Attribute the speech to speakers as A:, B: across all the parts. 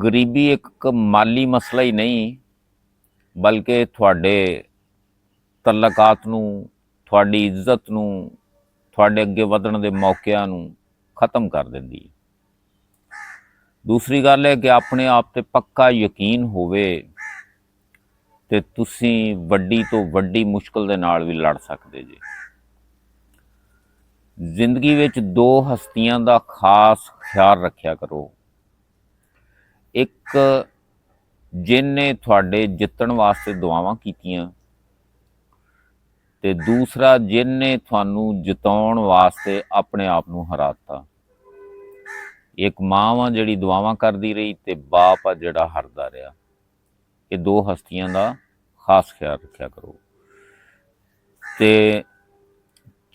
A: ਗਰੀਬੀ ਇੱਕ ਮਾਲੀ ਮਸਲਾ ਹੀ ਨਹੀਂ, ਬਲਕਿ ਤੁਹਾਡੇ ਤਲਕਾਤ ਨੂੰ, ਤੁਹਾਡੀ ਇੱਜ਼ਤ ਨੂੰ, ਤੁਹਾਡੇ ਅੱਗੇ ਵਧਣ ਦੇ ਮੌਕਿਆਂ ਨੂੰ ਖ਼ਤਮ ਕਰ ਦਿੰਦੀ ਹੈ। ਦੂਸਰੀ ਗੱਲ ਹੈ ਕਿ ਆਪਣੇ ਆਪ 'ਤੇ ਪੱਕਾ ਯਕੀਨ ਹੋਵੇ ਤੇ ਤੁਸੀਂ ਵੱਡੀ ਤੋਂ ਵੱਡੀ ਮੁਸ਼ਕਲ ਦੇ ਨਾਲ ਵੀ ਲੜ ਸਕਦੇ ਜੇ। ਜ਼ਿੰਦਗੀ ਵਿੱਚ ਦੋ ਹਸਤੀਆਂ ਦਾ ਖਾਸ ਖਿਆਲ ਰੱਖਿਆ ਕਰੋ। ਇੱਕ ਜਿਹਨੇ ਤੁਹਾਡੇ ਜਿੱਤਣ ਵਾਸਤੇ ਦੁਆਵਾਂ ਕੀਤੀਆਂ ਤੇ ਦੂਸਰਾ ਜਿਹਨੇ ਤੁਹਾਨੂੰ ਜਿਤਾਉਣ ਵਾਸਤੇ ਆਪਣੇ ਆਪ ਨੂੰ ਹਰਾਤਾ। ਇੱਕ ਮਾਂ ਵਾ ਜਿਹੜੀ ਦੁਆਵਾਂ ਕਰਦੀ ਰਹੀ ਤੇ ਬਾਪ ਆ ਜਿਹੜਾ ਹਾਰਦਾ ਰਿਹਾ। ਇਹ ਦੋ ਹਸਤੀਆਂ ਦਾ ਖਾਸ ਖਿਆਲ ਰੱਖਿਆ ਕਰੋ। ਤੇ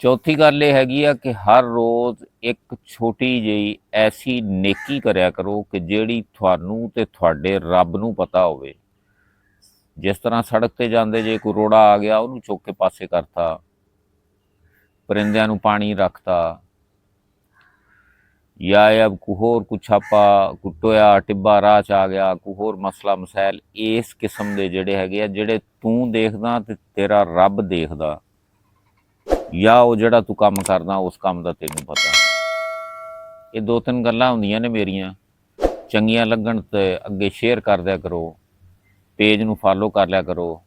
A: ਚੌਥੀ ਗੱਲ ਇਹ ਹੈਗੀ ਆ ਕਿ ਹਰ ਰੋਜ਼ ਇੱਕ ਛੋਟੀ ਜਿਹੀ ਐਸੀ ਨੇਕੀ ਕਰਿਆ ਕਰੋ ਕਿ ਜਿਹੜੀ ਤੁਹਾਨੂੰ ਤੇ ਤੁਹਾਡੇ ਰੱਬ ਨੂੰ ਪਤਾ ਹੋਵੇ। ਜਿਸ ਤਰ੍ਹਾਂ ਸੜਕ 'ਤੇ ਜਾਂਦੇ ਜੇ ਕੋਈ ਰੋੜਾ ਆ ਗਿਆ ਉਹਨੂੰ ਚੁੱਕ ਕੇ ਪਾਸੇ ਕਰਤਾ, ਪਰਿੰਦਿਆਂ ਨੂੰ ਪਾਣੀ ਰੱਖਤਾ, ਜਾਂ ਕੋਈ ਹੋਰ ਕੋਈ ਛਾਪਾ ਕੋਈ ਟੋਇਆ ਟਿੱਬਾ ਰਾਹ 'ਚ ਆ ਗਿਆ, ਕੋਈ ਹੋਰ ਮਸਲਾ ਮਸਾਇਲ ਇਸ ਕਿਸਮ ਦੇ ਜਿਹੜੇ ਹੈਗੇ ਆ, ਜਿਹੜੇ ਤੂੰ ਦੇਖਦਾ ਤੇ ਤੇਰਾ ਰੱਬ ਦੇਖਦਾ, ਜਾਂ ਉਹ ਜਿਹੜਾ ਤੂੰ ਕੰਮ ਕਰਦਾ ਉਸ ਕੰਮ ਦਾ ਤੈਨੂੰ ਪਤਾ। ਇਹ ਦੋ ਤਿੰਨ ਗੱਲਾਂ ਹੁੰਦੀਆਂ ਨੇ ਮੇਰੀਆਂ, ਚੰਗੀਆਂ ਲੱਗਣ ਤੇ ਅੱਗੇ ਸ਼ੇਅਰ ਕਰ ਦਿਆ ਕਰੋ, ਪੇਜ ਨੂੰ ਫਾਲੋ ਕਰ ਲਿਆ ਕਰੋ।